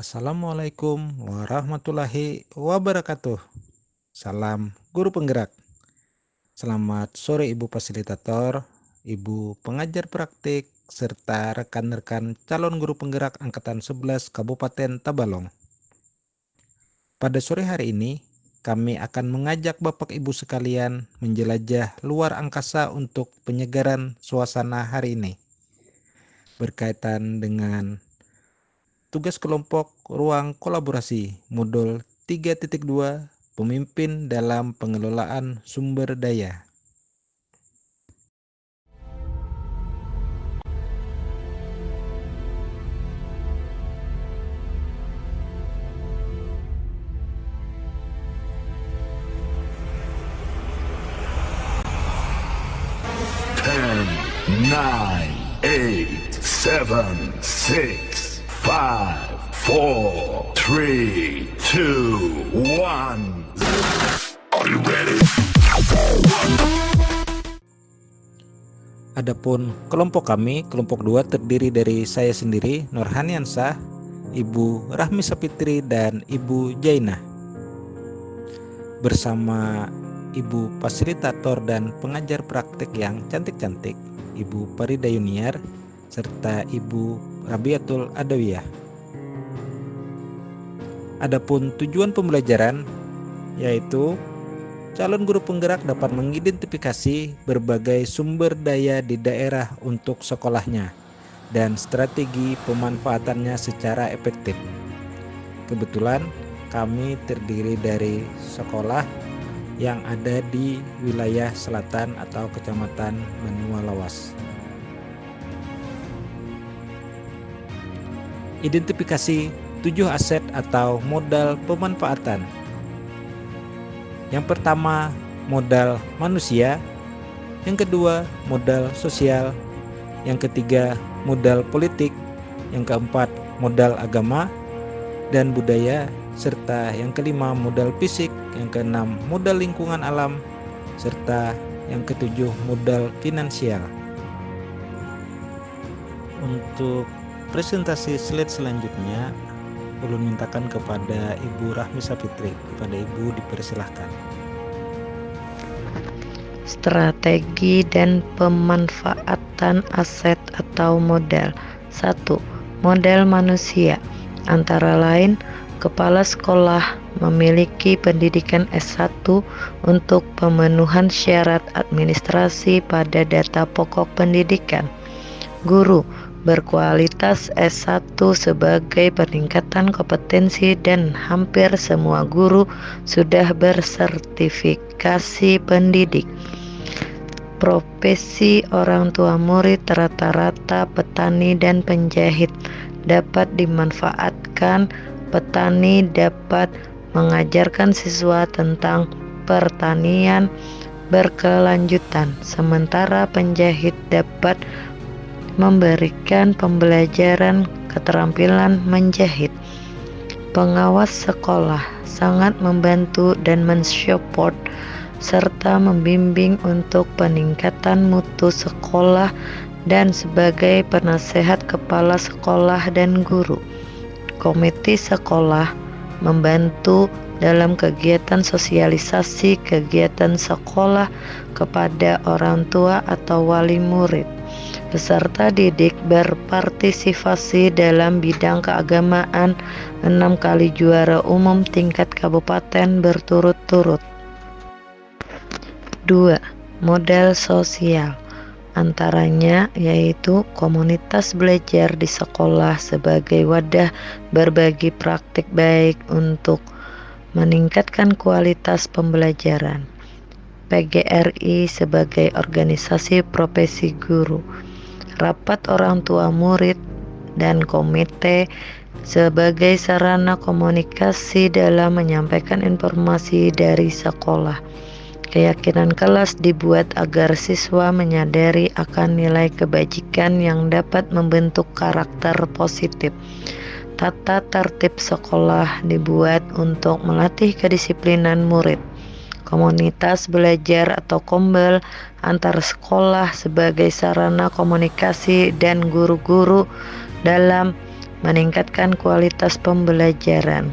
Assalamualaikum warahmatullahi wabarakatuh. Salam guru penggerak. Selamat sore Ibu Fasilitator, Ibu Pengajar Praktik, serta rekan-rekan calon guru penggerak Angkatan 11 Kabupaten Tabalong. Pada sore hari ini, kami akan mengajak Bapak Ibu sekalian menjelajah luar angkasa untuk penyegaran suasana hari ini. Berkaitan dengan tugas kelompok ruang kolaborasi modul 3.2 pemimpin dalam pengelolaan sumber daya. Ten, nine, eight, seven, six, five, four, three, two, one. Are you ready? Adapun kelompok kami, kelompok 2 terdiri dari saya sendiri, Nurhaniansah, Ibu Rahmi Sapitri, dan Ibu Jainah. Bersama Ibu Fasilitator dan pengajar praktik yang cantik-cantik, Ibu Farida Yuniar, serta Ibu Rabiatul Adawiyah. Adapun tujuan pembelajaran yaitu calon guru penggerak dapat mengidentifikasi berbagai sumber daya di daerah untuk sekolahnya dan strategi pemanfaatannya secara efektif. Kebetulan kami terdiri dari sekolah yang ada di wilayah selatan atau Kecamatan Benua Lawas. Identifikasi 7 aset atau modal pemanfaatan. Yang pertama, modal manusia. Yang kedua, modal sosial. Yang ketiga, modal politik. Yang keempat, modal agama dan budaya. Serta yang kelima, modal fisik. Yang keenam, modal lingkungan alam. Serta yang ketujuh, modal finansial. Untuk presentasi slide selanjutnya, ulun mintakan kepada Ibu Rahmi Sapitri. Kepada Ibu dipersilahkan. Strategi dan pemanfaatan aset atau modal. 1. Modal manusia. Antara lain, kepala sekolah memiliki pendidikan S1 untuk pemenuhan syarat administrasi pada data pokok pendidikan. Guru berkualitas S1 sebagai peningkatan kompetensi dan hampir semua guru sudah bersertifikasi pendidik. Profesi orang tua murid rata-rata petani dan penjahit dapat dimanfaatkan. Petani dapat mengajarkan siswa tentang pertanian berkelanjutan, sementara penjahit dapat memberikan pembelajaran keterampilan menjahit. Pengawas sekolah sangat membantu dan mensupport serta membimbing untuk peningkatan mutu sekolah dan sebagai penasehat kepala sekolah dan guru. Komite sekolah membantu dalam kegiatan sosialisasi kegiatan sekolah kepada orang tua atau wali murid. Peserta didik berpartisipasi dalam bidang keagamaan 6 kali juara umum tingkat kabupaten berturut-turut. 2. Modal sosial. Antaranya yaitu komunitas belajar di sekolah sebagai wadah berbagi praktik baik untuk meningkatkan kualitas pembelajaran. PGRI sebagai organisasi profesi guru. Rapat orang tua murid dan komite sebagai sarana komunikasi dalam menyampaikan informasi dari sekolah. Keyakinan kelas dibuat agar siswa menyadari akan nilai kebajikan yang dapat membentuk karakter positif. Tata tertib sekolah dibuat untuk melatih kedisiplinan murid. Komunitas belajar atau kombel antar sekolah sebagai sarana komunikasi dan guru-guru dalam meningkatkan kualitas pembelajaran.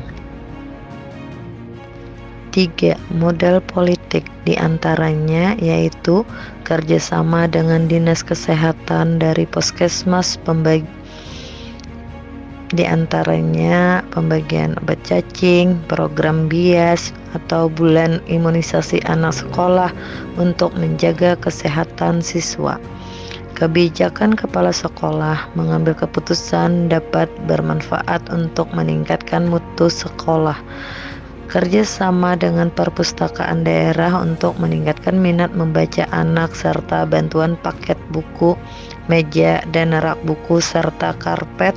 3. Modal politik, diantaranya yaitu kerjasama dengan dinas kesehatan dari puskesmas, diantaranya pembagian obat cacing, program bias, atau bulan imunisasi anak sekolah untuk menjaga kesehatan siswa. Kebijakan kepala sekolah mengambil keputusan dapat bermanfaat untuk meningkatkan mutu sekolah. Kerjasama dengan perpustakaan daerah untuk meningkatkan minat membaca anak serta bantuan paket buku, meja, dan rak buku serta karpet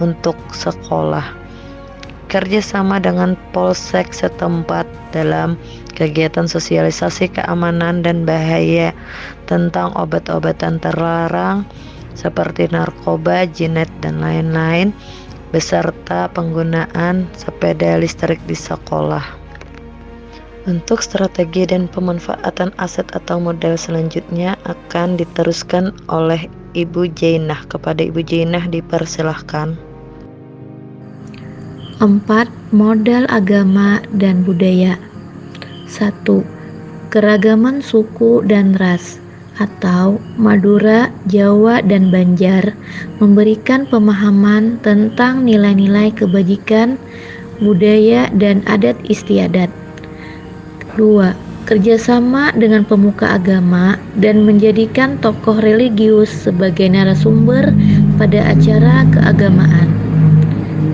untuk sekolah. Kerjasama dengan polsek setempat dalam kegiatan sosialisasi keamanan dan bahaya tentang obat-obatan terlarang seperti narkoba, jinet, dan lain-lain, beserta penggunaan sepeda listrik di sekolah. Untuk strategi dan pemanfaatan aset atau modal selanjutnya akan diteruskan oleh Ibu Jainah. Kepada Ibu Jainah dipersilahkan. 4. Modal agama dan budaya. 1. Keragaman suku dan ras atau Madura, Jawa, dan Banjar memberikan pemahaman tentang nilai-nilai kebajikan, budaya, dan adat istiadat. 2. Kerjasama dengan pemuka agama dan menjadikan tokoh religius sebagai narasumber pada acara keagamaan.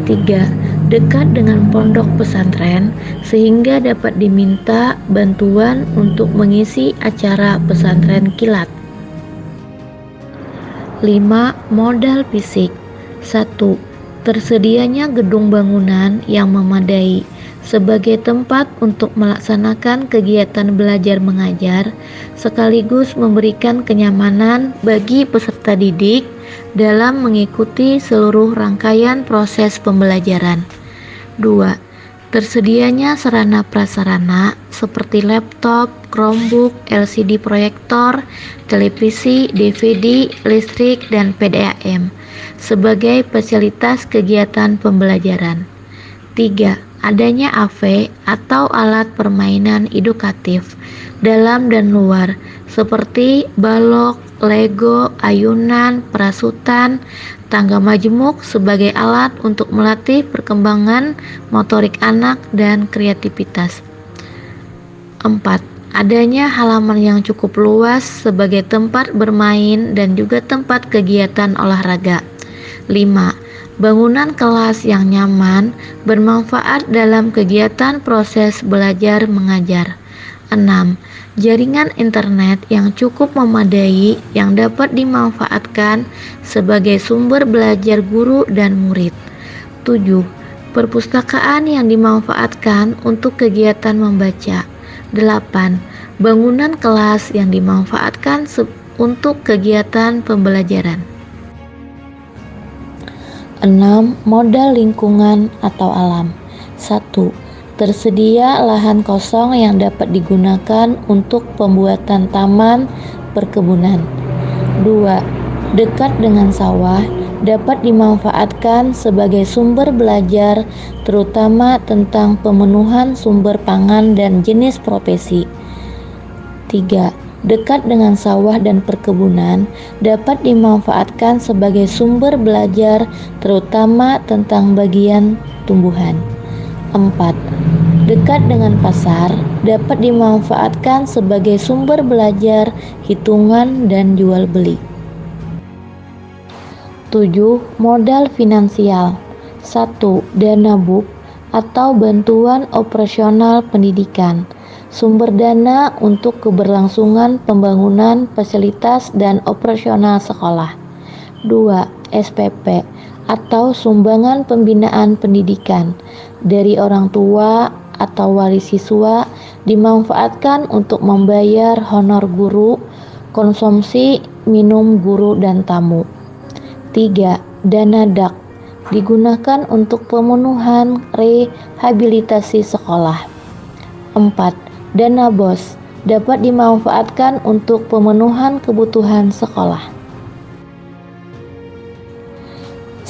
3. Dekat dengan pondok pesantren sehingga dapat diminta bantuan untuk mengisi acara pesantren kilat. 5. Modal fisik. 1. Tersedianya gedung bangunan yang memadai sebagai tempat untuk melaksanakan kegiatan belajar mengajar sekaligus memberikan kenyamanan bagi peserta didik dalam mengikuti seluruh rangkaian proses pembelajaran. 2. Tersedianya sarana prasarana seperti laptop, Chromebook, LCD proyektor, televisi, DVD, listrik, dan PDAM sebagai fasilitas kegiatan pembelajaran. 3. Adanya AV atau alat permainan edukatif dalam dan luar seperti balok, Lego, ayunan, perasutan, tangga majemuk sebagai alat untuk melatih perkembangan motorik anak dan kreativitas. 4. Adanya halaman yang cukup luas sebagai tempat bermain dan juga tempat kegiatan olahraga. 5. Bangunan kelas yang nyaman bermanfaat dalam kegiatan proses belajar mengajar. 6. Jaringan internet yang cukup memadai yang dapat dimanfaatkan sebagai sumber belajar guru dan murid. 7. Perpustakaan yang dimanfaatkan untuk kegiatan membaca. 8. Bangunan kelas yang dimanfaatkan untuk kegiatan pembelajaran. 6. Modal lingkungan atau alam. 1. Tersedia lahan kosong yang dapat digunakan untuk pembuatan taman perkebunan. 2. Dekat dengan sawah dapat dimanfaatkan sebagai sumber belajar terutama tentang pemenuhan sumber pangan dan jenis profesi. 3. Dekat dengan sawah dan perkebunan dapat dimanfaatkan sebagai sumber belajar terutama tentang bagian tumbuhan. 4. Dekat dengan pasar dapat dimanfaatkan sebagai sumber belajar hitungan dan jual beli. 7. Modal finansial. 1. Dana BUP atau bantuan operasional pendidikan. Sumber dana untuk keberlangsungan pembangunan fasilitas dan operasional sekolah. 2. SPP atau sumbangan pembinaan pendidikan dari orang tua atau wali siswa dimanfaatkan untuk membayar honor guru, konsumsi minum guru dan tamu. 3. Dana DAK digunakan untuk pemenuhan rehabilitasi sekolah. 4. Dana BOS dapat dimanfaatkan untuk pemenuhan kebutuhan sekolah.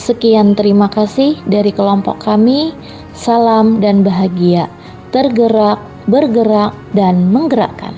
Sekian, terima kasih dari kelompok kami. Salam dan bahagia. Tergerak, bergerak, dan menggerakkan.